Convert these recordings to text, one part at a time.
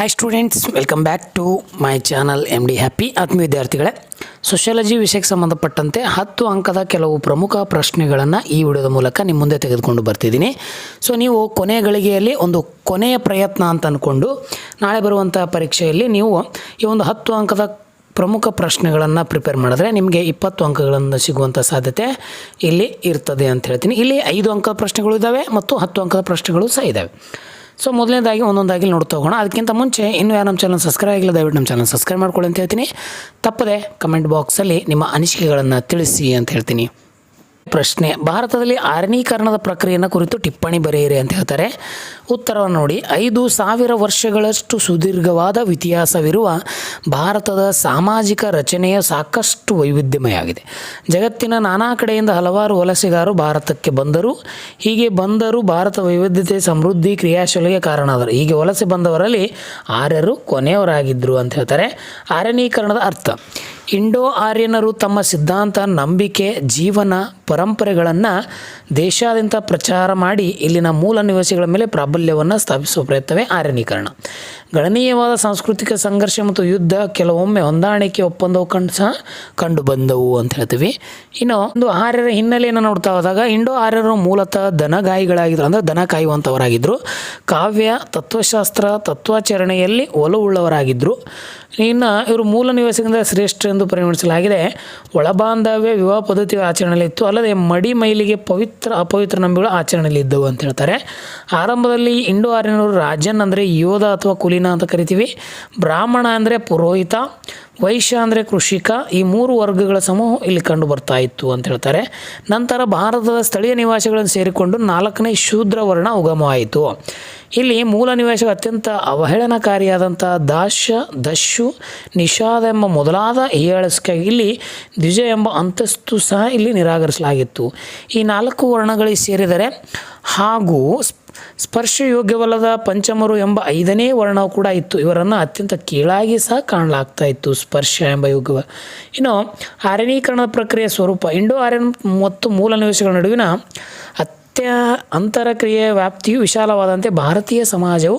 Hi students, welcome back to my channel MD happy. ಆತ್ಮೀಯ ವಿದ್ಯಾರ್ಥಿಗಳೇ, sociology ವಿಷಯಕ್ಕೆ ಸಂಬಂಧಪಟ್ಟಂತೆ 10 ಅಂಕದ ಕೆಲವು ಪ್ರಮುಖ ಪ್ರಶ್ನೆಗಳನ್ನು ಈ ವಿಡಿಯೋದ ಮೂಲಕ ನಿಮ್ಮ ಮುಂದೆ ತೆಗೆದುಕೊಂಡು ಬರ್ತಿದ್ದೀನಿ. ಸೊ ನೀವು ಕೊನೆಯ ಗಳಿಗೆಯಲ್ಲಿ ಒಂದು ಕೊನೆಯ ಪ್ರಯತ್ನ ಅಂತ ಅಂದ್ಕೊಂಡು ನಾಳೆ ಬರುವಂಥ ಪರೀಕ್ಷೆಯಲ್ಲಿ ನೀವು ಈ ಒಂದು 10 ಅಂಕದ ಪ್ರಮುಖ ಪ್ರಶ್ನೆಗಳನ್ನು ಪ್ರಿಪೇರ್ ಮಾಡಿದ್ರೆ ನಿಮಗೆ 20 ಅಂಕಗಳನ್ನು ಸಿಗುವಂಥ ಸಾಧ್ಯತೆ ಇಲ್ಲಿ ಇರ್ತದೆ ಅಂತ ಹೇಳ್ತೀನಿ. ಇಲ್ಲಿ 5 ಅಂಕದ ಪ್ರಶ್ನೆಗಳು ಇದ್ದಾವೆ ಮತ್ತು 10 ಅಂಕದ ಪ್ರಶ್ನೆಗಳು ಸಹ ಇದ್ದಾವೆ. ಸೊ ಮೊದಲನೇದಾಗಿ ಒಂದೊಂದಾಗಿ ನೋಡ್ತಾ ಹೋಗೋಣ. ಅದಕ್ಕಿಂತ ಮುಂಚೆ ಇನ್ನೂ ಯಾರು ನಮ್ಮ ಚಾನಲ್ ಸಬ್ಸ್ಕ್ರೈಬ್ ಆಗಿಲ್ಲ, ದಯವಿಟ್ಟು ನಮ್ಮ ಚಾನಲ್ ಸಬ್ಸ್ಕ್ರೈಬ್ ಮಾಡ್ಕೊಳ್ಳಿ ಅಂತ ಹೇಳ್ತೀನಿ. ತಪ್ಪದೆ ಕಮೆಂಟ್ ಬಾಕ್ಸಲ್ಲಿ ನಿಮ್ಮ ಅನಿಸಿಕೆಗಳನ್ನು ತಿಳಿಸಿ ಅಂತ ಹೇಳ್ತೀನಿ. ಪ್ರಶ್ನೆ: ಭಾರತದಲ್ಲಿ ಆರನೀಕರಣದ ಪ್ರಕ್ರಿಯೆಯನ್ನು ಕುರಿತು ಟಿಪ್ಪಣಿ ಬರೆಯಿರಿ ಅಂತ ಹೇಳ್ತಾರೆ. ಉತ್ತರವನ್ನು ನೋಡಿ. 5,000 ವರ್ಷಗಳಷ್ಟು ಸುದೀರ್ಘವಾದ ಇತಿಹಾಸವಿರುವ ಭಾರತದ ಸಾಮಾಜಿಕ ರಚನೆಯ ಸಾಕಷ್ಟು ವೈವಿಧ್ಯಮಯವಾಗಿದೆ. ಜಗತ್ತಿನ ನಾನಾ ಕಡೆಯಿಂದ ಹಲವಾರು ವಲಸೆಗಾರರು ಭಾರತಕ್ಕೆ ಬಂದರು. ಹೀಗೆ ಬಂದರೂ ಭಾರತ ವೈವಿಧ್ಯತೆ, ಸಮೃದ್ಧಿ, ಕ್ರಿಯಾಶೀಲತೆಗೆ ಕಾರಣ ಆದರು. ಹೀಗೆ ವಲಸೆ ಬಂದವರಲ್ಲಿ ಆರ್ಯರು ಕೊನೆಯವರಾಗಿದ್ದರು ಅಂತ ಹೇಳ್ತಾರೆ. ಆರನೀಕರಣದ ಅರ್ಥ: ಇಂಡೋ ಆರ್ಯನರು ತಮ್ಮ ಸಿದ್ಧಾಂತ, ನಂಬಿಕೆ, ಜೀವನ ಪರಂಪರೆಗಳನ್ನು ದೇಶಾದ್ಯಂತ ಪ್ರಚಾರ ಮಾಡಿ ಇಲ್ಲಿನ ಮೂಲ ನಿವಾಸಿಗಳ ಮೇಲೆ ಪ್ರಾಬಲ್ಯವನ್ನು ಸ್ಥಾಪಿಸುವ ಪ್ರಯತ್ನವೇ ಆರ್ಯನೀಕರಣ. ಗಣನೀಯವಾದ ಸಾಂಸ್ಕೃತಿಕ ಸಂಘರ್ಷ ಮತ್ತು ಯುದ್ಧ, ಕೆಲವೊಮ್ಮೆ ಹೊಂದಾಣಿಕೆ ಒಪ್ಪಂದವು ಕಂಡು ಬಂದವು ಅಂತ ಹೇಳ್ತೀವಿ. ಇನ್ನು ಒಂದು ಆರ್ಯರ ಹಿನ್ನೆಲೆಯನ್ನು ನೋಡ್ತಾ ಹೋದಾಗ ಇಂಡೋ ಆರ್ಯರು ಮೂಲತಃ ದನಗಾಯಿಗಳಾಗಿದ್ದರು, ಅಂದರೆ ದನ ಕಾಯುವಂಥವರಾಗಿದ್ದರು. ಕಾವ್ಯ, ತತ್ವಶಾಸ್ತ್ರ, ತತ್ವಾಚರಣೆಯಲ್ಲಿ ಒಲವುಳ್ಳವರಾಗಿದ್ದರು. ಇನ್ನು ಇವರು ಮೂಲ ನಿವಾಸಿಗಳಿಂದ ಶ್ರೇಷ್ಠ ಎಂದು ಪರಿಗಣಿಸಲಾಗಿದೆ. ಒಳಬಾಂಧವ್ಯ, ವಿವಾಹ ಪದ್ಧತಿ ಆಚರಣೆಯಲ್ಲಿ ಇತ್ತು. ಅಲ್ಲದೆ ಮಡಿ ಮೈಲಿಗೆ ಅಪವಿತ್ರ ನಂಬಿಕೆಗಳು ಆಚರಣೆಯಲ್ಲಿ ಇದ್ದವು ಅಂತ ಹೇಳ್ತಾರೆ. ಆರಂಭದಲ್ಲಿ ಇಂಡೋ ಆರ್ಯನವರು ರಾಜನ್ ಅಂದರೆ ಯೋಧ ಅಥವಾ ಕುಲೀನ ಅಂತ ಕರಿತೀವಿ. ಬ್ರಾಹ್ಮಣ ಅಂದರೆ ಪುರೋಹಿತ, ವೈಶ್ಯ ಅಂದರೆ ಕೃಷಿಕ. ಈ 3 ವರ್ಗಗಳ ಸಮೂಹ ಇಲ್ಲಿ ಕಂಡು ಬರ್ತಾ ಇತ್ತು ಅಂತ ಹೇಳ್ತಾರೆ. ನಂತರ ಭಾರತದ ಸ್ಥಳೀಯ ನಿವಾಸಿಗಳನ್ನು ಸೇರಿಕೊಂಡು 4ನೇ ಶೂದ್ರ ವರ್ಣ ಉಗಮವಾಯಿತು. ಇಲ್ಲಿ ಮೂಲ ನಿವಾಸಿಗಳು ಅತ್ಯಂತ ಅವಹೇಳನಕಾರಿಯಾದಂಥ ದಸ್ಯು, ನಿಷಾದ ಎಂಬ ಮೊದಲಾದ ಹೀಯಾಳಿಕೆಗಾಗಿ ಇಲ್ಲಿ ದ್ವಿಜ ಎಂಬ ಅಂತಸ್ತು ಸಹ ಇಲ್ಲಿ ನಿರಾಕರಿಸಲಾಗಿತ್ತು. ಈ 4 ವರ್ಣಗಳಿಗೆ ಸೇರಿದರೆ ಹಾಗೂ ಸ್ಪರ್ಶಯೋಗ್ಯವಲ್ಲದ ಪಂಚಮರು ಎಂಬ 5ನೇ ವರ್ಣವು ಕೂಡ ಇತ್ತು. ಇವರನ್ನು ಅತ್ಯಂತ ಕೀಳಾಗಿ ಸಹ ಕಾಣಲಾಗ್ತಾ ಇತ್ತು, ಸ್ಪರ್ಶ ಎಂಬ ಯುಗ. ಇನ್ನು ಆರ್ಯನೀಕರಣದ ಪ್ರಕ್ರಿಯೆ ಸ್ವರೂಪ: ಇಂಡೋ ಆರ್ಯನ್ ಮತ್ತು ಮೂಲ ನಿವಾಸಿಗಳ ನಡುವಿನ ಅಂತರಕ್ರಿಯೆಯ ವ್ಯಾಪ್ತಿಯು ವಿಶಾಲವಾದಂತೆ ಭಾರತೀಯ ಸಮಾಜವು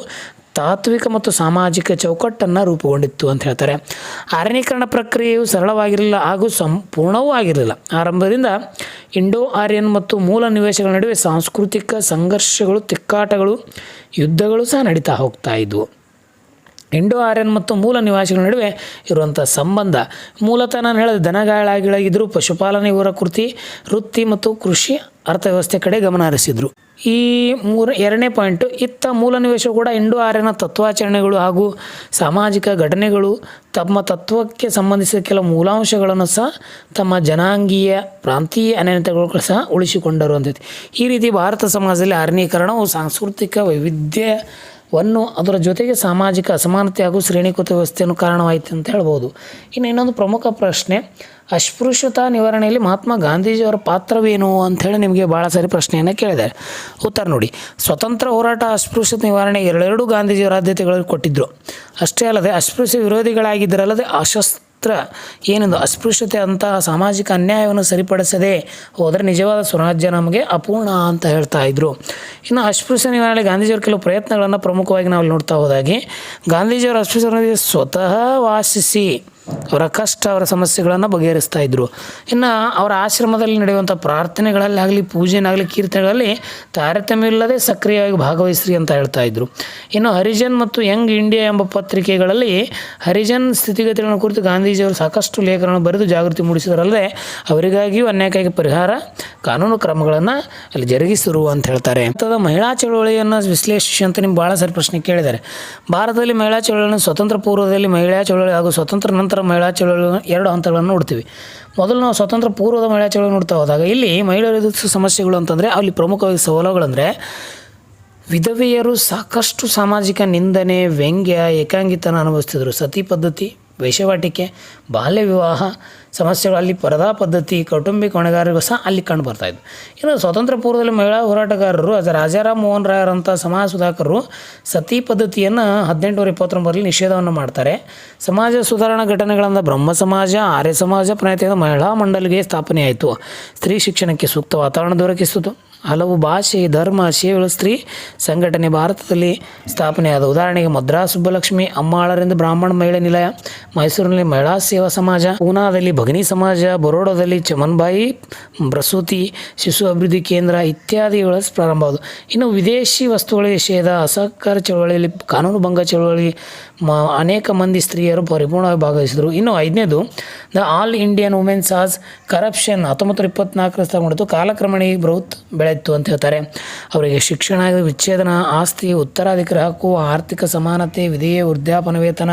ತಾತ್ವಿಕ ಮತ್ತು ಸಾಮಾಜಿಕ ಚೌಕಟ್ಟನ್ನು ರೂಪುಗೊಂಡಿತ್ತು ಅಂತ ಹೇಳ್ತಾರೆ. ಆರ್ಯನೀಕರಣ ಪ್ರಕ್ರಿಯೆಯು ಸರಳವಾಗಿರಲಿಲ್ಲ ಹಾಗೂ ಸಂಪೂರ್ಣವೂ ಆಗಿರಲಿಲ್ಲ. ಆರಂಭದಿಂದ ಇಂಡೋ ಆರ್ಯನ್ ಮತ್ತು ಮೂಲ ನಿವಾಸಿಗಳ ನಡುವೆ ಸಾಂಸ್ಕೃತಿಕ ಸಂಘರ್ಷಗಳು, ತಿಕ್ಕಾಟಗಳು, ಯುದ್ಧಗಳು ಸಹ ನಡೀತಾ ಹೋಗ್ತಾ ಇದ್ವು. ಇಂಡೋ ಆರ್ಯನ್ ಮತ್ತು ಮೂಲ ನಿವಾಸಿಗಳ ನಡುವೆ ಇರುವಂಥ ಸಂಬಂಧ ಮೂಲತಃ ನಾನು ಹೇಳಿದ ದನಗಾಯಿಗಳಾಗಿದ್ದರು. ಪಶುಪಾಲನೆ ಇವರ ವೃತ್ತಿ ಮತ್ತು ಕೃಷಿ ಅರ್ಥವ್ಯವಸ್ಥೆ ಕಡೆ ಗಮನ ಹರಿಸಿದರು. ಈ 2ನೇ ಪಾಯಿಂಟು: ಇತ್ತ ಮೂಲ ನಿವಾಸಿಗಳು ಕೂಡ ಇಂಡೋ ಆರ್ಯನ ತತ್ವಾಚರಣೆಗಳು ಹಾಗೂ ಸಾಮಾಜಿಕ ಘಟನೆಗಳು, ತಮ್ಮ ತತ್ವಕ್ಕೆ ಸಂಬಂಧಿಸಿದ ಕೆಲವು ಮೂಲಾಂಶಗಳನ್ನು ಸಹ ತಮ್ಮ ಜನಾಂಗೀಯ ಪ್ರಾಂತೀಯ ಅನನ್ಯತೆಗಳು ಸಹ ಉಳಿಸಿಕೊಂಡರು ಅಂತೈತಿ. ಈ ರೀತಿ ಭಾರತ ಸಮಾಜದಲ್ಲಿ ಆರ್ಯನೀಕರಣವು ಸಾಂಸ್ಕೃತಿಕ ವೈವಿಧ್ಯವನ್ನು, ಅದರ ಜೊತೆಗೆ ಸಾಮಾಜಿಕ ಅಸಮಾನತೆ ಹಾಗೂ ಶ್ರೇಣೀಕೃತ ವ್ಯವಸ್ಥೆಯನ್ನು ಕಾರಣವಾಯಿತು ಅಂತ ಹೇಳ್ಬೋದು. ಇನ್ನು ಇನ್ನೊಂದು ಪ್ರಮುಖ ಪ್ರಶ್ನೆ: ಅಸ್ಪೃಶ್ಯತಾ ನಿವಾರಣೆಯಲ್ಲಿ ಮಹಾತ್ಮ ಗಾಂಧೀಜಿಯವರ ಪಾತ್ರವೇನು ಅಂಥೇಳಿ ನಿಮಗೆ ಭಾಳ ಸಾರಿ ಪ್ರಶ್ನೆಯನ್ನು ಕೇಳಿದ್ದಾರೆ. ಉತ್ತರ ನೋಡಿ. ಸ್ವತಂತ್ರ ಹೋರಾಟ, ಅಸ್ಪೃಶ್ಯತೆ ನಿವಾರಣೆ ಎರಡೆರಡು ಗಾಂಧೀಜಿಯವರ ಆದ್ಯತೆಗಳನ್ನು ಕೊಟ್ಟಿದ್ದರು. ಅಷ್ಟೇ ಅಲ್ಲದೆ ಅಸ್ಪೃಶ್ಯ ವಿರೋಧಿಗಳಾಗಿದ್ದರಲ್ಲದೆ ಏನೆಂದು ಅಸ್ಪೃಶ್ಯತೆ ಅಂತಹ ಸಾಮಾಜಿಕ ಅನ್ಯಾಯವನ್ನು ಸರಿಪಡಿಸದೆ ಹೋದರೆ ನಿಜವಾದ ಸ್ವರಾಜ್ಯ ನಮಗೆ ಅಪೂರ್ಣ ಅಂತ ಹೇಳ್ತಾ ಇದ್ರು. ಇನ್ನು ಅಸ್ಪೃಶ್ಯ ನಿವಾರಣೆಯಲ್ಲಿ ಗಾಂಧೀಜಿಯವರ ಕೆಲವು ಪ್ರಯತ್ನಗಳನ್ನು ಪ್ರಮುಖವಾಗಿ ನಾವು ನೋಡ್ತಾ ಹೋದಾಗೆ, ಗಾಂಧೀಜಿಯವರ ಅಸ್ಪೃಶ್ಯ ಸ್ವತಃ ವಾಸಿಸಿ ಅವರ ಕಷ್ಟ, ಅವರ ಸಮಸ್ಯೆಗಳನ್ನು ಬಗೆಹರಿಸ್ತಾ ಇದ್ದರು. ಇನ್ನು ಅವರ ಆಶ್ರಮದಲ್ಲಿ ನಡೆಯುವಂಥ ಪ್ರಾರ್ಥನೆಗಳಲ್ಲಿ ಆಗಲಿ, ಪೂಜೆನಾಗಲಿ, ಕೀರ್ತನೆಗಳಲ್ಲಿ ತಾರತಮ್ಯವಿಲ್ಲದೆ ಸಕ್ರಿಯವಾಗಿ ಭಾಗವಹಿಸ್ರಿ ಅಂತ ಹೇಳ್ತಾ ಇದ್ರು. ಇನ್ನು ಹರಿಜನ್ ಮತ್ತು ಯಂಗ್ ಇಂಡಿಯಾ ಎಂಬ ಪತ್ರಿಕೆಗಳಲ್ಲಿ ಹರಿಜನ್ ಸ್ಥಿತಿಗತಿಗಳನ್ನು ಕುರಿತು ಗಾಂಧೀಜಿಯವರು ಸಾಕಷ್ಟು ಲೇಖನಗಳನ್ನು ಬರೆದು ಜಾಗೃತಿ ಮೂಡಿಸಿದರಲ್ಲದೆ ಅವರಿಗಾಗಿಯೂ ಅನ್ಯಾಯಕ್ಕಾಗಿ ಪರಿಹಾರ ಕಾನೂನು ಕ್ರಮಗಳನ್ನು ಅಲ್ಲಿ ಜರುಗಿಸಿರು ಅಂತ ಹೇಳ್ತಾರೆ. ಮಹಿಳಾ ಚಳವಳಿಯನ್ನು ವಿಶ್ಲೇಷಿಸಿ ಅಂತ ನಿಮ್ಗೆ ಭಾಳ ಸಾರಿ ಪ್ರಶ್ನೆ ಕೇಳಿದ್ದಾರೆ. ಭಾರತದಲ್ಲಿ ಮಹಿಳಾ ಚಳವಳಿಯನ್ನು ಸ್ವತಂತ್ರ ಪೂರ್ವದಲ್ಲಿ ಮಹಿಳಾ ಚಳವಳಿ ಹಾಗೂ ಸ್ವತಂತ್ರ ನಂತರ ಮಹಿಳಾ ಚಳವಳಿ 2 ಹಂತಗಳನ್ನು ನೋಡ್ತೀವಿ. ಮೊದಲು ನಾವು ಸ್ವತಂತ್ರ ಪೂರ್ವದ ಮಹಿಳಾ ಚಳವಳಿ ನೋಡ್ತಾ ಹೋದಾಗ ಇಲ್ಲಿ ಮಹಿಳೆಯರ ಸಮಸ್ಯೆಗಳು ಅಂತಂದರೆ ಅಲ್ಲಿ ಪ್ರಮುಖವಾಗಿ ಸವಾಲುಗಳಂದರೆ ವಿಧವೆಯರು ಸಾಕಷ್ಟು ಸಾಮಾಜಿಕ ನಿಂದನೆ, ವ್ಯಂಗ್ಯ, ಏಕಾಂಗಿತನ ಅನುಭವಿಸ್ತಿದ್ರು. ಸತಿ ಪದ್ಧತಿ, ವೇಶ್ಯಾವಾಟಿಕೆ, ಬಾಲ್ಯ ವಿವಾಹ ಸಮಸ್ಯೆಗಳು, ಅಲ್ಲಿ ಪರದಾ ಪದ್ಧತಿ, ಕೌಟುಂಬಿಕ ಹೊಣೆಗಾರಿಗೂ ಸಹ ಅಲ್ಲಿ ಕಂಡು ಬರ್ತಾಯಿದ್ವು. ಇನ್ನು ಸ್ವತಂತ್ರ ಪೂರ್ವದಲ್ಲಿ ಮಹಿಳಾ ಹೋರಾಟಗಾರರು ರಾಜಾರಾಮ್ ಮೋಹನ್ ರಾಯರಂಥ ಸಮಾಜ ಸುಧಾಕರು ಸತಿ ಪದ್ಧತಿಯನ್ನು 1829ರಲ್ಲಿ ನಿಷೇಧವನ್ನು ಮಾಡ್ತಾರೆ. ಸಮಾಜ ಸುಧಾರಣಾ ಘಟನೆಗಳಿಂದ ಬ್ರಹ್ಮ ಸಮಾಜ, ಆರ್ಯ ಸಮಾಜ ಪ್ರಣಯತೆಯಿಂದ ಮಹಿಳಾ ಮಂಡಳಿಗೆ ಸ್ಥಾಪನೆಯಾಯಿತು. ಸ್ತ್ರೀ ಶಿಕ್ಷಣಕ್ಕೆ ಸೂಕ್ತ ವಾತಾವರಣ ದೊರಕಿಸಿತು. ಹಲವು ಭಾಷೆ, ಧರ್ಮ, ಸೇವೆಗಳು ಸ್ತ್ರೀ ಸಂಘಟನೆ ಭಾರತದಲ್ಲಿ ಸ್ಥಾಪನೆಯಾದ. ಉದಾಹರಣೆಗೆ ಮದ್ರಾಸ್ ಸುಬ್ಬಲಕ್ಷ್ಮಿ ಅಮ್ಮಾಳರಿಂದ ಬ್ರಾಹ್ಮಣ ಮಹಿಳಾ ನಿಲಯ, ಮೈಸೂರಿನಲ್ಲಿ ಮಹಿಳಾ ಸೇವಾ ಸಮಾಜ, ಪೂನಾದಲ್ಲಿ ಭಗಿನಿ ಸಮಾಜ, ಬರೋಡಾದಲ್ಲಿ ಚಮನ್ಬಾಯಿ ಪ್ರಸೂತಿ ಶಿಶು ಅಭಿವೃದ್ಧಿ ಕೇಂದ್ರ ಇತ್ಯಾದಿಗಳ ಪ್ರಾರಂಭವಾದವು. ಇನ್ನು ವಿದೇಶಿ ವಸ್ತುಗಳ ನಿಷೇಧ, ಅಸಹಕಾರ ಚಳವಳಿಯಲ್ಲಿ, ಕಾನೂನು ಭಂಗ ಚಳವಳಿ ಅನೇಕ ಮಂದಿ ಸ್ತ್ರೀಯರು ಪರಿಪೂರ್ಣವಾಗಿ ಭಾಗವಹಿಸಿದರು. ಇನ್ನು 5ನೇದು the all Indian women's as corruption 1924 ಸ್ಥಾಪನೆ ಕಾಲಕ್ರಮೇಣ ಬೃಹತ್ ಬೆಳೆಯಿತು ಅಂತ ಹೇಳ್ತಾರೆ. ಅವರಿಗೆ ಶಿಕ್ಷಣ, ವಿಚ್ಛೇದನ, ಆಸ್ತಿ, ಉತ್ತರಾಧಿಕಾರಿ ಹಕ್ಕು, ಆರ್ಥಿಕ ಸಮಾನತೆ, ವಿಧೇಯ ವೃದ್ಧಾಪನ ವೇತನ,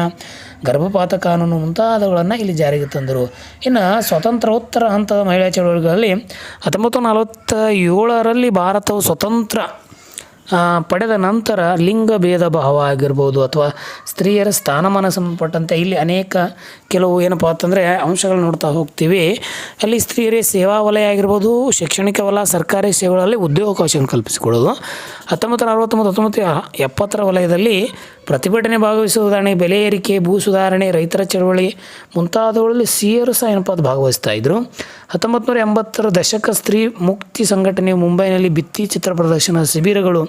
ಗರ್ಭಪಾತ ಕಾನೂನು ಮುಂತಾದವುಗಳನ್ನು ಇಲ್ಲಿ ಜಾರಿಗೆ ತಂದರು. ಇನ್ನು ಸ್ವತಂತ್ರೋತ್ತರ ಹಂತದ ಮಹಿಳಾ ಚಳವಳಿಗಳಲ್ಲಿ 1947ರಲ್ಲಿ ಭಾರತವು ಸ್ವತಂತ್ರ ಪಡೆದ ನಂತರ ಲಿಂಗ ಭೇದ ಭಾವ ಆಗಿರ್ಬೋದು ಅಥವಾ ಸ್ತ್ರೀಯರ ಸ್ಥಾನಮಾನ ಸಂಬಂಧಪಟ್ಟಂತೆ ಇಲ್ಲಿ ಅನೇಕ ಕೆಲವು ಏನಪ್ಪ ಅಂತಂದರೆ ಅಂಶಗಳು ನೋಡ್ತಾ ಹೋಗ್ತೀವಿ. ಅಲ್ಲಿ ಸ್ತ್ರೀಯರೇ ಸೇವಾ ವಲಯ ಆಗಿರ್ಬೋದು, ಶೈಕ್ಷಣಿಕ ವಲಯ, ಸರ್ಕಾರಿ ಸೇವೆಗಳಲ್ಲಿ ಉದ್ಯೋಗಾವಕಾಶವನ್ನು ಕಲ್ಪಿಸಿಕೊಡೋದು. 1969-1970 ವಲಯದಲ್ಲಿ ಪ್ರತಿಭಟನೆ ಭಾಗವಹಿಸುವ, ಉದಾಹರಣೆಗೆ ಬೆಲೆ ಏರಿಕೆ, ಭೂ ಸುಧಾರಣೆ, ರೈತರ ಚಳವಳಿ ಮುಂತಾದವುಗಳಲ್ಲಿ ಸ್ತ್ರೀಯರು ಸಹ ಏನಪ್ಪ ಭಾಗವಹಿಸ್ತಾ ಇದ್ದರು. 1980ರ ದಶಕ ಸ್ತ್ರೀ ಮುಕ್ತಿ ಸಂಘಟನೆಯು ಮುಂಬೈನಲ್ಲಿ ಭಿತ್ತಿ ಚಿತ್ರ ಪ್ರದರ್ಶನ, ಶಿಬಿರಗಳು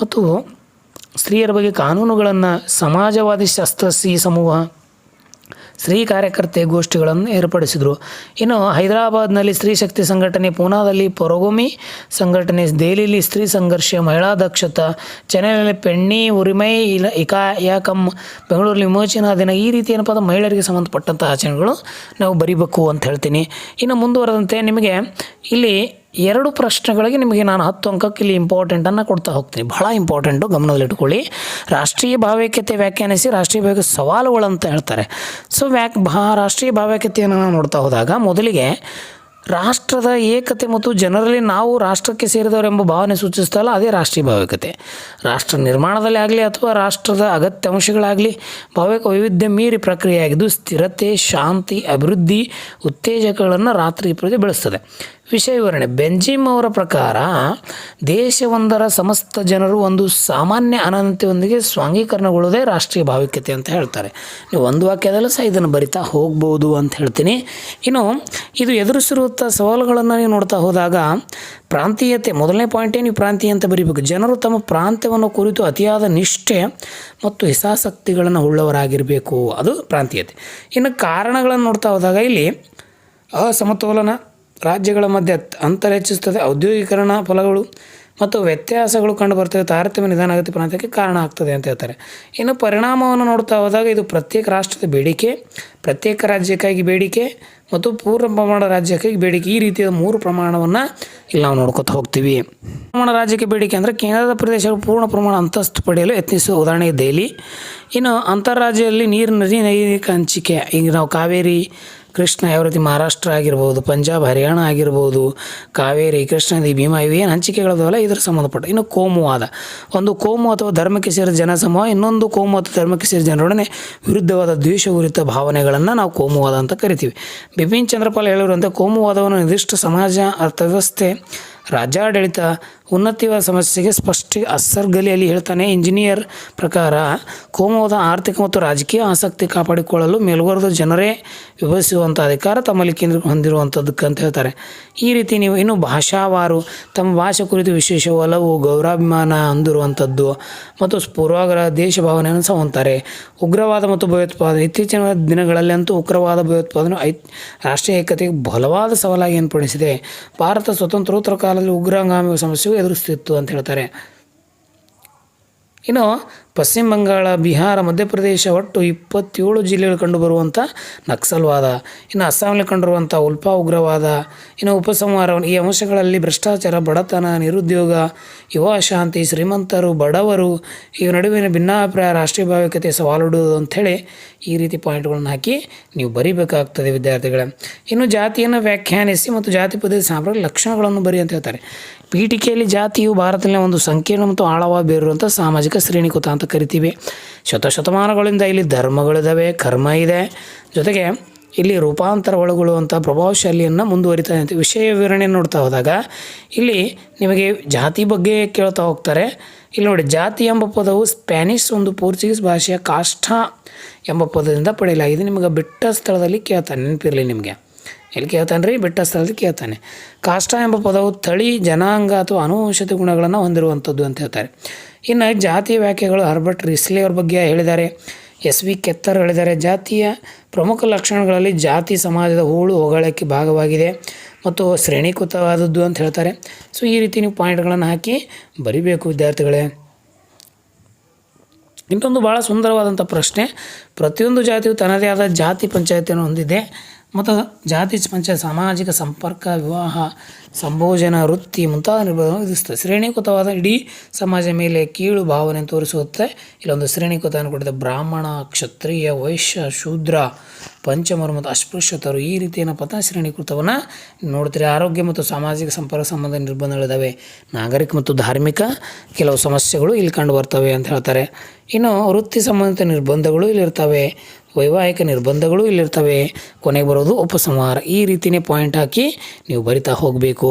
ಮತ್ತು ಸ್ತ್ರೀಯರ ಬಗ್ಗೆ ಕಾನೂನುಗಳನ್ನು, ಸಮಾಜವಾದಿ ಶಸ್ತ್ರಸಿ ಸಮೂಹ, ಸ್ತ್ರೀ ಕಾರ್ಯಕರ್ತೆ ಗೋಷ್ಠಿಗಳನ್ನು ಏರ್ಪಡಿಸಿದರು. ಇನ್ನು ಹೈದರಾಬಾದ್ನಲ್ಲಿ ಸ್ತ್ರೀ ಶಕ್ತಿ ಸಂಘಟನೆ, ಪೂನಾದಲ್ಲಿ ಪೊರಗೊಮಿ ಸಂಘಟನೆ, ದೆಹಲಿಯಲ್ಲಿ ಸ್ತ್ರೀ ಸಂಘರ್ಷ, ಮಹಿಳಾ ದಕ್ಷತಾ, ಚೆನ್ನೈನಲ್ಲಿ ಪೆಣ್ಣಿ ಉರಿಮೈ ಇಕಾಯಕಂ, ಬೆಂಗಳೂರಲ್ಲಿ ವಿಮೋಚನಾ ದಿನ. ಈ ರೀತಿ ಏನಪ್ಪ ಅಂದ್ರೆ ಮಹಿಳೆಯರಿಗೆ ಸಂಬಂಧಪಟ್ಟಂಥ ಆಚರಣೆಗಳು ನಾವು ಬರಿಬೇಕು ಅಂತ ಹೇಳ್ತೀನಿ. ಇನ್ನು ಮುಂದುವರೆದಂತೆ ನಿಮಗೆ ಇಲ್ಲಿ 2 ಪ್ರಶ್ನೆಗಳಿಗೆ ನಿಮಗೆ ನಾನು 10 ಅಂಕಕ್ಕೆ ಇಲ್ಲಿ ಇಂಪಾರ್ಟೆಂಟನ್ನು ಕೊಡ್ತಾ ಹೋಗ್ತೀನಿ. ಬಹಳ ಇಂಪಾರ್ಟೆಂಟು, ಗಮನದಲ್ಲಿಟ್ಕೊಳ್ಳಿ. ರಾಷ್ಟ್ರೀಯ ಭಾವೈಕ್ಯತೆ ವ್ಯಾಖ್ಯಾನಿಸಿ, ರಾಷ್ಟ್ರೀಯ ಭಾವೈಕ್ಯತೆ ಸವಾಲುಗಳು ಅಂತ ಹೇಳ್ತಾರೆ. ಸೊ ರಾಷ್ಟ್ರೀಯ ಭಾವೈಕ್ಯತೆಯನ್ನು ನಾವು ನೋಡ್ತಾ ಹೋದಾಗ ಮೊದಲಿಗೆ ರಾಷ್ಟ್ರದ ಏಕತೆ ಮತ್ತು ಜನರಲ್ಲಿ ನಾವು ರಾಷ್ಟ್ರಕ್ಕೆ ಸೇರಿದವರೆಂಬ ಭಾವನೆ ಸೂಚಿಸ್ತಲ್ಲ, ಅದೇ ರಾಷ್ಟ್ರೀಯ ಭಾವೈಕ್ಯತೆ. ರಾಷ್ಟ್ರ ನಿರ್ಮಾಣದಲ್ಲಿ ಆಗಲಿ ಅಥವಾ ರಾಷ್ಟ್ರದ ಅಗತ್ಯ ಅಂಶಗಳಾಗಲಿ ಭಾವೈಕ ವೈವಿಧ್ಯ ಮೀರಿ ಪ್ರಕ್ರಿಯೆಯಾಗಿದ್ದು ಸ್ಥಿರತೆ, ಶಾಂತಿ, ಅಭಿವೃದ್ಧಿ ಉತ್ತೇಜಕಗಳನ್ನು ಪ್ರತಿ ಬೆಳೆಸ್ತದೆ. ವಿಷಯ ವಿವರಣೆ. ಬೆಂಜಿಮ್ ಅವರ ಪ್ರಕಾರ ದೇಶವೊಂದರ ಸಮಸ್ತ ಜನರು ಒಂದು ಸಾಮಾನ್ಯ ಅನನ್ಯತೆಯೊಂದಿಗೆ ಸ್ವಾಂಗೀಕರಣಗೊಳ್ಳುವುದೇ ರಾಷ್ಟ್ರೀಯ ಭಾವೈಕ್ಯತೆ ಅಂತ ಹೇಳ್ತಾರೆ. ನೀವು ಒಂದು ವಾಕ್ಯದಲ್ಲೂ ಸಹ ಇದನ್ನು ಬರಿತಾ ಹೋಗ್ಬೋದು ಅಂತ ಹೇಳ್ತೀನಿ. ಇನ್ನು ಇದು ಎದುರಿಸಿರುವಂಥ ಸವಾಲುಗಳನ್ನು ನೀವು ನೋಡ್ತಾ ಹೋದಾಗ ಪ್ರಾಂತೀಯತೆ, ಮೊದಲನೇ ಪಾಯಿಂಟೇ ನೀವು ಪ್ರಾಂತೀಯ ಅಂತ ಬರೀಬೇಕು. ಜನರು ತಮ್ಮ ಪ್ರಾಂತ್ಯವನ್ನು ಕುರಿತು ಅತಿಯಾದ ನಿಷ್ಠೆ ಮತ್ತು ಹಿತಾಸಕ್ತಿಗಳನ್ನು ಉಳ್ಳವರಾಗಿರಬೇಕು, ಅದು ಪ್ರಾಂತೀಯತೆ. ಇನ್ನು ಕಾರಣಗಳನ್ನು ನೋಡ್ತಾ ಹೋದಾಗ ಇಲ್ಲಿ ಅಸಮತೋಲನ, ರಾಜ್ಯಗಳ ಮಧ್ಯೆ ಅಂತರ ಹೆಚ್ಚಿಸುತ್ತದೆ, ಔದ್ಯೋಗೀಕರಣ ಫಲಗಳು ಮತ್ತು ವ್ಯತ್ಯಾಸಗಳು ಕಂಡುಬರ್ತವೆ, ತಾರತಮ್ಯ ನಿಧಾನಗತಿ ಪ್ರಾಂತ್ಯಕ್ಕೆ ಕಾರಣ ಆಗ್ತದೆ ಅಂತ ಹೇಳ್ತಾರೆ. ಇನ್ನು ಪರಿಣಾಮವನ್ನು ನೋಡ್ತಾ ಹೋದಾಗ ಇದು ಪ್ರತ್ಯೇಕ ರಾಷ್ಟ್ರದ ಬೇಡಿಕೆ, ಪ್ರತ್ಯೇಕ ರಾಜ್ಯಕ್ಕಾಗಿ ಬೇಡಿಕೆ ಮತ್ತು ಪೂರ್ಣ ಪ್ರಮಾಣ ರಾಜ್ಯಕ್ಕಾಗಿ ಬೇಡಿಕೆ, ಈ ರೀತಿಯ 3 ಪ್ರಮಾಣವನ್ನು ಇಲ್ಲಿ ನಾವು ನೋಡ್ಕೊತಾ ಹೋಗ್ತೀವಿ. ಪ್ರಮಾಣ ರಾಜ್ಯಕ್ಕೆ ಬೇಡಿಕೆ ಅಂದರೆ ಕೇಂದ್ರದ ಪ್ರದೇಶಗಳು ಪೂರ್ಣ ಪ್ರಮಾಣ ಅಂತಸ್ತು ಪಡೆಯಲು ಯತ್ನಿಸುವ, ಉದಾಹರಣೆಗೆ ದೆಹಲಿ. ಇನ್ನು ಅಂತಾರಾಜ್ಯದಲ್ಲಿ ನೈರ್ಮಲ್ಯಿಕ ಹಂಚಿಕೆ, ಈಗ ನಾವು ಕಾವೇರಿ ಕೃಷ್ಣ ಯಾವ ರೀತಿ ಮಹಾರಾಷ್ಟ್ರ ಆಗಿರ್ಬೋದು, ಪಂಜಾಬ್ ಹರಿಯಾಣ ಆಗಿರ್ಬೋದು, ಕಾವೇರಿ ಕೃಷ್ಣ ನದಿ ಭೀಮಾ ಇವೇನು ಹಂಚಿಕೆಗಳದವಲ್ಲ ಇದರ ಸಂಬಂಧಪಟ್ಟ. ಇನ್ನು ಕೋಮುವಾದ, ಒಂದು ಕೋಮು ಅಥವಾ ಧರ್ಮಕ್ಕೆ ಸೇರಿದ ಜನಸಮೂಹ ಇನ್ನೊಂದು ಕೋಮು ಅಥವಾ ಧರ್ಮಕ್ಕೆ ಸೇರಿದ ಜನರೊಡನೆ ವಿರುದ್ಧವಾದ ದ್ವೇಷಪೂರಿತ ಭಾವನೆಗಳನ್ನು ನಾವು ಕೋಮುವಾದ ಅಂತ ಕರಿತೀವಿ. ಬಿಪಿನ್ ಚಂದ್ರಪಾಲ್ ಹೇಳಿರುವಂತೆ ಕೋಮುವಾದವನ್ನು ನಿರ್ದಿಷ್ಟ ಸಮಾಜ, ಅರ್ಥವ್ಯವಸ್ಥೆ, ರಾಜ್ಯಾಡಳಿತ, ಉನ್ನತಿವಾದ ಸಮಸ್ಯೆಗೆ ಸ್ಪಷ್ಟ ಅಸರ್ಗಲಿಯಲ್ಲಿ ಹೇಳ್ತಾನೆ. ಇಂಜಿನಿಯರ್ ಪ್ರಕಾರ ಕೋಮುವಾದ ಆರ್ಥಿಕ ಮತ್ತು ರಾಜಕೀಯ ಆಸಕ್ತಿ ಕಾಪಾಡಿಕೊಳ್ಳಲು ಮೇಲ್ವರ್ಗದ ಜನರೇ ವಿಭಜಿಸುವಂಥ ಅಧಿಕಾರ ತಮ್ಮಲ್ಲಿ ಕೇಂದ್ರ ಹೊಂದಿರುವಂಥದ್ದಕ್ಕೆ ಅಂತ ಹೇಳ್ತಾರೆ. ಈ ರೀತಿ ನೀವು ಇನ್ನು ಭಾಷಾವಾರು ತಮ್ಮ ಭಾಷೆ ಕುರಿತು ವಿಶೇಷ ಒಲವು, ಗೌರವಾಭಿಮಾನ ಹೊಂದಿರುವಂಥದ್ದು ಮತ್ತು ಪೂರ್ವಾಗ್ರಹ ದೇಶ ಭಾವನೆಯನ್ನು ಸಹ ಹೊಂತಾರೆ. ಉಗ್ರವಾದ ಮತ್ತು ಭಯೋತ್ಪಾದನೆ, ಇತ್ತೀಚಿನ ದಿನಗಳಲ್ಲಂತೂ ಉಗ್ರವಾದ ಭಯೋತ್ಪಾದನೆ ರಾಷ್ಟ್ರೀಯ ಏಕತೆಗೆ ಬಲವಾದ ಸವಾಲಾಗಿ ಏರ್ಪಡಿಸಿದೆ. ಭಾರತ ಸ್ವತಂತ್ರೋತ್ತರ ಕಾಲದಲ್ಲಿ ಉಗ್ರಗಾಮಿ ಸಮಸ್ಯೆಗೂ ಎದುರಿಸುತ್ತಿತ್ತು ಅಂತ ಹೇಳ್ತಾರೆ. ಇನ್ನು ಪಶ್ಚಿಮ ಬಂಗಾಳ, ಬಿಹಾರ, ಮಧ್ಯಪ್ರದೇಶ ಒಟ್ಟು 27 ಜಿಲ್ಲೆಗಳು ಕಂಡುಬರುವಂಥ ನಕ್ಸಲ್ವಾದ, ಇನ್ನು ಅಸ್ಸಾಂನಲ್ಲಿ ಕಂಡುಬರುವಂಥ ಉಲ್ಫಾ ಉಗ್ರವಾದ, ಇನ್ನು ಉಪಸಂಹಾರ, ಈ ಅಂಶಗಳಲ್ಲಿ ಭ್ರಷ್ಟಾಚಾರ, ಬಡತನ, ನಿರುದ್ಯೋಗ, ಯುವ ಅಶಾಂತಿ, ಶ್ರೀಮಂತರು, ಬಡವರು, ಈ ನಡುವಿನ ಭಿನ್ನಾಭಿಪ್ರಾಯ ರಾಷ್ಟ್ರೀಯ ಭಾವೈಕ್ಯತೆ ಸವಾಲುಡುವುದು ಅಂಥೇಳಿ ಈ ರೀತಿ ಪಾಯಿಂಟ್ಗಳನ್ನು ಹಾಕಿ ನೀವು ಬರೀಬೇಕಾಗ್ತದೆ ವಿದ್ಯಾರ್ಥಿಗಳೇ. ಇನ್ನು ಜಾತಿಯನ್ನು ವ್ಯಾಖ್ಯಾನಿಸಿ ಮತ್ತು ಜಾತಿ ಪದ್ಧತಿ ಸಾಂಪ್ರದಾಯಿಕ ಲಕ್ಷಣಗಳನ್ನು ಬರಿ ಅಂತ ಹೇಳ್ತಾರೆ. ಪೀಠಿಕೆಯಲ್ಲಿ ಜಾತಿಯು ಭಾರತದಲ್ಲಿ ಒಂದು ಸಂಕೀರ್ಣ ಮತ್ತು ಆಳವಾಗಿ ಬೇರಿರುವಂಥ ಸಾಮಾಜಿಕ ಶ್ರೇಣಿಕೃತ ಅಂತ ಕರಿತೀವಿ. ಶತಮಾನಗಳಿಂದ ಇಲ್ಲಿ ಧರ್ಮಗಳಿದ್ದಾವೆ, ಕರ್ಮ ಇದೆ, ಜೊತೆಗೆ ಇಲ್ಲಿ ರೂಪಾಂತರ ಒಳಗೊಳ್ಳುವಂಥ ಪ್ರಭಾವಶಾಲಿಯನ್ನು ಮುಂದುವರಿತಾ ಅಂತ ವಿಷಯ ವಿವರಣೆಯನ್ನು ನೋಡ್ತಾ ಹೋದಾಗ ಇಲ್ಲಿ ನಿಮಗೆ ಜಾತಿ ಬಗ್ಗೆ ಕೇಳ್ತಾ ಹೋಗ್ತಾರೆ. ಇಲ್ಲಿ ನೋಡಿ, ಜಾತಿ ಎಂಬ ಪದವು ಸ್ಪ್ಯಾನಿಷ್ ಒಂದು ಪೋರ್ಚುಗೀಸ್ ಭಾಷೆಯ ಕಾಸ್ಟಾ ಎಂಬ ಪದದಿಂದ ಪಡೆಯಲಾಗಿದೆ. ನಿಮಗೆ ಬಿಟ್ಟ ಸ್ಥಳದಲ್ಲಿ ಕೇಳ್ತಾನೆ, ನೆನಪಿರಲಿ ನಿಮಗೆ. ಎಲ್ಲಿ ಕೇಳ್ತಾನೆ ರೀ, ಬಿಟ್ಟ ಸ್ಥಳದಲ್ಲಿ ಕೇಳ್ತಾನೆ. ಕಾಷ್ಟ ಎಂಬ ಪದವು ತಳಿ, ಜನಾಂಗ ಅಥವಾ ಆನುವಂಶಿಕ ಗುಣಗಳನ್ನು ಹೊಂದಿರುವಂಥದ್ದು ಅಂತ ಹೇಳ್ತಾರೆ. ಇನ್ನು ಜಾತಿಯ ವ್ಯಾಖ್ಯೆಗಳು ಹರ್ಬರ್ಟ್ ರಿಸ್ಲೆ ಅವ್ರ ಬಗ್ಗೆ ಹೇಳಿದ್ದಾರೆ. SV ಕೆತ್ತರ್ ಹೇಳಿದ್ದಾರೆ. ಜಾತಿಯ ಪ್ರಮುಖ ಲಕ್ಷಣಗಳಲ್ಲಿ ಜಾತಿ ಸಮಾಜದ ಹೂಳು ಹೊಗಳಕ್ಕೆ ಭಾಗವಾಗಿದೆ ಮತ್ತು ಶ್ರೇಣೀಕೃತವಾದದ್ದು ಅಂತ ಹೇಳ್ತಾರೆ. ಸೊ ಈ ರೀತಿ ನೀವು ಪಾಯಿಂಟ್ಗಳನ್ನು ಹಾಕಿ ಬರಿಬೇಕು ವಿದ್ಯಾರ್ಥಿಗಳೇ. ಇನ್ನೊಂದು ಭಾಳ ಸುಂದರವಾದಂಥ ಪ್ರಶ್ನೆ, ಪ್ರತಿಯೊಂದು ಜಾತಿಯು ತನ್ನದೇ ಆದ ಜಾತಿ ಪಂಚಾಯತಿಯನ್ನು ಹೊಂದಿದೆ ಮತ್ತು ಜಾತಿ ಪಂಚಾಯತ್ ಸಾಮಾಜಿಕ ಸಂಪರ್ಕ, ವಿವಾಹ, ಸಂಭೋಜನ, ವೃತ್ತಿ ಮುಂತಾದ ನಿರ್ಬಂಧವನ್ನು ವಿಧಿಸುತ್ತದೆ. ಶ್ರೇಣೀಕೃತವಾದ ಇಡೀ ಸಮಾಜದ ಮೇಲೆ ಕೀಳು ಭಾವನೆಯನ್ನು ತೋರಿಸುತ್ತೆ. ಇಲ್ಲೊಂದು ಶ್ರೇಣೀಕೃತವನ್ನು ಕೊಟ್ಟಿದೆ. ಬ್ರಾಹ್ಮಣ, ಕ್ಷತ್ರಿಯ, ವೈಶ್ಯ, ಶೂದ್ರ, ಪಂಚಮರು ಮತ್ತು ಅಸ್ಪೃಶ್ಯತರು, ಈ ರೀತಿ ಏನಪ್ಪ ಅಂತ ಶ್ರೇಣೀಕೃತವನ್ನು ನೋಡ್ತೀರಿ. ಆರೋಗ್ಯ ಮತ್ತು ಸಾಮಾಜಿಕ ಸಂಪರ್ಕ ಸಂಬಂಧ ನಿರ್ಬಂಧಗಳಿದ್ದಾವೆ. ನಾಗರಿಕ ಮತ್ತು ಧಾರ್ಮಿಕ ಕೆಲವು ಸಮಸ್ಯೆಗಳು ಇಲ್ಲಿ ಕಂಡು ಬರ್ತವೆ ಅಂತ ಹೇಳ್ತಾರೆ. ಇನ್ನು ವೃತ್ತಿ ಸಂಬಂಧಿತ ನಿರ್ಬಂಧಗಳು ಇಲ್ಲಿರ್ತವೆ, ವೈವಾಹಿಕ ನಿರ್ಬಂಧಗಳು ಇಲ್ಲಿರ್ತವೆ, ಕೊನೆಗೆ ಬರೋದು ಉಪಸಂಹಾರ. ಈ ರೀತಿಯೇ ಪಾಯಿಂಟ್ ಹಾಕಿ ನೀವು ಬರಿತಾ ಹೋಗಬೇಕು.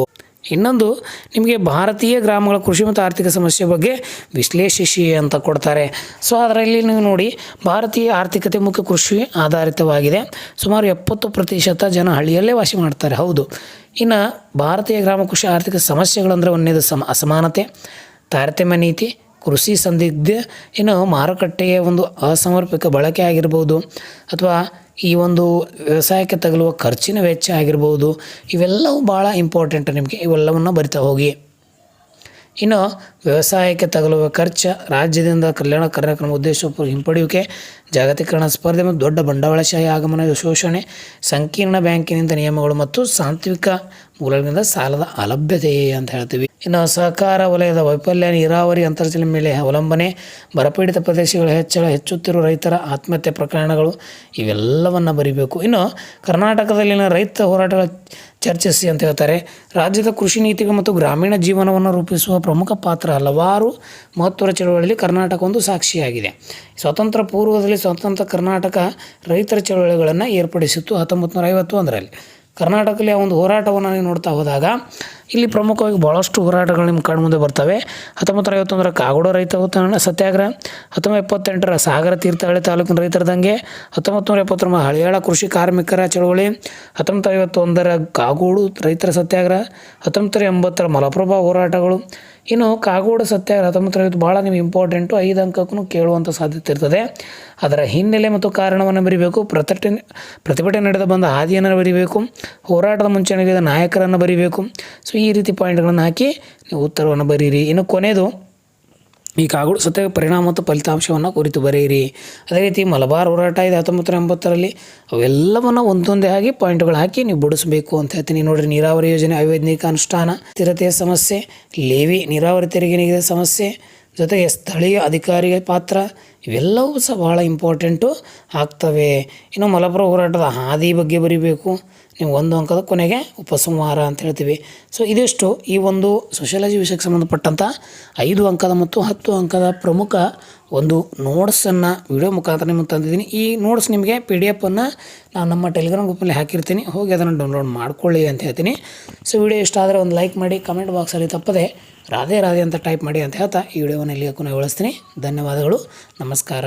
ಇನ್ನೊಂದು ನಿಮಗೆ ಭಾರತೀಯ ಗ್ರಾಮಗಳ ಕೃಷಿ ಮತ್ತು ಆರ್ಥಿಕ ಸಮಸ್ಯೆ ಬಗ್ಗೆ ವಿಶ್ಲೇಷಿಸಿ ಅಂತ ಕೊಡ್ತಾರೆ. ಸೊ ಅದರಲ್ಲಿ ನೀವು ನೋಡಿ, ಭಾರತೀಯ ಆರ್ಥಿಕತೆ ಮುಖ್ಯ ಕೃಷಿ ಆಧಾರಿತವಾಗಿದೆ. ಸುಮಾರು 70% ಜನ ಹಳ್ಳಿಯಲ್ಲೇ ವಾಸ ಮಾಡ್ತಾರೆ. ಹೌದು. ಇನ್ನು ಭಾರತೀಯ ಗ್ರಾಮ ಕೃಷಿ ಆರ್ಥಿಕ ಸಮಸ್ಯೆಗಳಂದರೆ ಒಂದೇದು ಅಸಮಾನತೆ, ತಾರತಮ್ಯ ನೀತಿ, ಕೃಷಿ ಸಂದಿಗ್ಧ, ಇನ್ನು ಮಾರುಕಟ್ಟೆಯ ಒಂದು ಅಸಮರ್ಪಕ ಬಳಕೆ ಆಗಿರ್ಬೋದು, ಅಥವಾ ಈ ಒಂದು ವ್ಯವಸಾಯಕ್ಕೆ ತಗಲುವ ಖರ್ಚಿನ ವೆಚ್ಚ ಆಗಿರ್ಬೋದು. ಇವೆಲ್ಲವೂ ಭಾಳ ಇಂಪಾರ್ಟೆಂಟ್ ನಿಮಗೆ, ಇವೆಲ್ಲವನ್ನು ಬರಿತಾ ಹೋಗಿ. ಇನ್ನು ವ್ಯವಸಾಯಕ್ಕೆ ತಗಲುವ ಖರ್ಚು, ರಾಜ್ಯದಿಂದ ಕಲ್ಯಾಣ ಕಾರ್ಯಕ್ರಮ ಉದ್ದೇಶ ಹಿಂಪಡೆಯುವಿಕೆ, ಜಾಗತೀಕರಣ, ಸ್ಪರ್ಧೆ ಮತ್ತು ದೊಡ್ಡ ಬಂಡವಾಳಶಾಹಿ ಆಗಮನ, ಶೋಷಣೆ, ಸಂಕೀರ್ಣ ಬ್ಯಾಂಕಿನಿಂದ ನಿಯಮಗಳು ಮತ್ತು ಸಾಂತ್ವಿಕ ಮೂಲಗಳಿಂದ ಸಾಲದ ಅಲಭ್ಯತೆ ಅಂತ ಹೇಳ್ತೀವಿ. ಇನ್ನು ಸಹಕಾರ ವಲಯದ ವೈಫಲ್ಯ, ನೀರಾವರಿ ಅಂತರ್ಜಲ ಮೇಲೆ ಅವಲಂಬನೆ, ಬರಪೀಡಿತ ಪ್ರದೇಶಗಳ ಹೆಚ್ಚುತ್ತಿರುವ ರೈತರ ಆತ್ಮಹತ್ಯೆ ಪ್ರಕರಣಗಳು, ಇವೆಲ್ಲವನ್ನು ಬರಿಬೇಕು. ಇನ್ನು ಕರ್ನಾಟಕದಲ್ಲಿನ ರೈತ ಹೋರಾಟಗಳ ಚರ್ಚಿಸಿ ಅಂತ ಹೇಳ್ತಾರೆ. ರಾಜ್ಯದ ಕೃಷಿ ನೀತಿಗಳು ಮತ್ತು ಗ್ರಾಮೀಣ ಜೀವನವನ್ನು ರೂಪಿಸುವ ಪ್ರಮುಖ ಪಾತ್ರ ಹಲವಾರು ಮಹತ್ವದ ಚಳವಳಿಯಲ್ಲಿ ಕರ್ನಾಟಕ ಒಂದು ಸಾಕ್ಷಿಯಾಗಿದೆ. ಸ್ವಾತಂತ್ರ್ಯ ಪೂರ್ವದಲ್ಲಿ ಸ್ವತಂತ್ರ ಕರ್ನಾಟಕ ರೈತರ ಚಳವಳಿಗಳನ್ನು ಏರ್ಪಡಿಸಿತ್ತು 1951ರಲ್ಲಿ. ಕರ್ನಾಟಕದಲ್ಲಿ ಆ ಒಂದು ಹೋರಾಟವನ್ನು ನೀವು ನೋಡ್ತಾ ಹೋದಾಗ ಇಲ್ಲಿ ಪ್ರಮುಖವಾಗಿ ಭಾಳಷ್ಟು ಹೋರಾಟಗಳು ನಿಮ್ಮ ಕಣ್ಣು ಮುಂದೆ ಬರ್ತವೆ. 1951ರ ಕಾಗೋಡು ರೈತ ಸತ್ಯಾಗ್ರಹ, 1978ರ ಸಾಗರ ತೀರ್ಥಹಳ್ಳಿ ತಾಲೂಕಿನ ರೈತರ ದಂಗೆ, 1970ರ ಹಳಿಯಾಳ ಕೃಷಿ ಕಾರ್ಮಿಕರ ಚಳವಳಿ, 1951ರ ಕಾಗೋಡು ರೈತರ ಸತ್ಯಾಗ್ರಹ, 1980ರ ಮಲಪ್ರಭಾ ಹೋರಾಟಗಳು. ಇನ್ನು ಕಾಗೋಡು ಸತ್ಯಾಗ್ರಹ 1950 ಭಾಳ ನಿಮಗೆ ಇಂಪಾರ್ಟೆಂಟು, 5 ಅಂಕಕ್ಕೂ ಕೇಳುವಂಥ ಸಾಧ್ಯತೆ ಇರ್ತದೆ. ಅದರ ಹಿನ್ನೆಲೆ ಮತ್ತು ಕಾರಣವನ್ನು ಬರಿಬೇಕು. ಪ್ರತಿಭಟನೆ ನಡೆದ ಬಂದ ಹಾದಿಯನ್ನು ಬರಿಬೇಕು. ಹೋರಾಟದ ಮುಂಚೆ ನಡೆದ ನಾಯಕರನ್ನು ಬರಿಬೇಕು. ಸೊ ಈ ರೀತಿ ಪಾಯಿಂಟ್ಗಳನ್ನು ಹಾಕಿ ನೀವು ಉತ್ತರವನ್ನು ಬರೀರಿ. ಇನ್ನು ಕೊನೆಯದು ಈ ಕಾಗೋಡು ಸತ್ಯಾಗ್ರಹ ಪರಿಣಾಮ ಮತ್ತು ಫಲಿತಾಂಶವನ್ನು ಕುರಿತು ಬರೆಯಿರಿ. ಅದೇ ರೀತಿ ಮಲಬಾರ್ ಹೋರಾಟ ಇದೆ 1980ರಲ್ಲಿ. ಅವೆಲ್ಲವನ್ನು ಒಂದೊಂದೇ ಆಗಿ ಪಾಯಿಂಟ್ಗಳು ಹಾಕಿ ನೀವು ಬಿಡಿಸಬೇಕು ಅಂತ ಹೇಳ್ತೀನಿ. ನೋಡಿರಿ, ನೀರಾವರಿ ಯೋಜನೆ ಅವೈಜ್ಞಾನಿಕ ಅನುಷ್ಠಾನ, ಸ್ಥಿರತೆಯ ಸಮಸ್ಯೆ, ಲೇವಿ ನೀರಾವರಿ ತೆರಿಗೆ ನಿಗದಿತ ಸಮಸ್ಯೆ, ಜೊತೆಗೆ ಸ್ಥಳೀಯ ಅಧಿಕಾರಿಯ ಪಾತ್ರ, ಇವೆಲ್ಲವೂ ಸಹ ಭಾಳ ಇಂಪಾರ್ಟೆಂಟು ಆಗ್ತವೆ. ಇನ್ನು ಮಲಪ್ರಭಾ ಹೋರಾಟದ ಹಾದಿ ಬಗ್ಗೆ ಬರಿಬೇಕು. ನೀವು 1 ಅಂಕದ ಕೊನೆಗೆ ಉಪಸಂಹಾರ ಅಂತ ಹೇಳ್ತೀವಿ. ಸೊ ಇದಿಷ್ಟು ಈ ಒಂದು ಸೋಷಿಯಾಲಜಿ ವಿಷಯಕ್ಕೆ ಸಂಬಂಧಪಟ್ಟಂಥ 5 ಅಂಕದ ಮತ್ತು 10 ಅಂಕದ ಪ್ರಮುಖ ಒಂದು ನೋಟ್ಸನ್ನು ವಿಡಿಯೋ ಮುಖಾಂತರ ನಿಮಗೆ ತಂದಿದ್ದೀನಿ. ಈ ನೋಟ್ಸ್ ನಿಮಗೆ PDF ನಾನು ನಮ್ಮ ಟೆಲಿಗ್ರಾಮ್ ಗ್ರೂಪಲ್ಲಿ ಹಾಕಿರ್ತೀನಿ, ಹೋಗಿ ಅದನ್ನು ಡೌನ್ಲೋಡ್ ಮಾಡ್ಕೊಳ್ಳಿ ಅಂತ ಹೇಳ್ತೀನಿ. ಸೊ ವಿಡಿಯೋ ಇಷ್ಟ ಆದರೆ ಒಂದು ಲೈಕ್ ಮಾಡಿ, ಕಮೆಂಟ್ ಬಾಕ್ಸಲ್ಲಿ ತಪ್ಪದೆ ರಾಧೆ ರಾಧೆ ಅಂತ ಟೈಪ್ ಮಾಡಿ ಅಂತ ಹೇಳ್ತಾ ಈ ವಿಡಿಯೋವನ್ನು ಇಲ್ಲಿಗೆ ಕೊನೆಗೊಳಿಸ್ತೀನಿ. ಧನ್ಯವಾದಗಳು, ನಮಸ್ಕಾರ.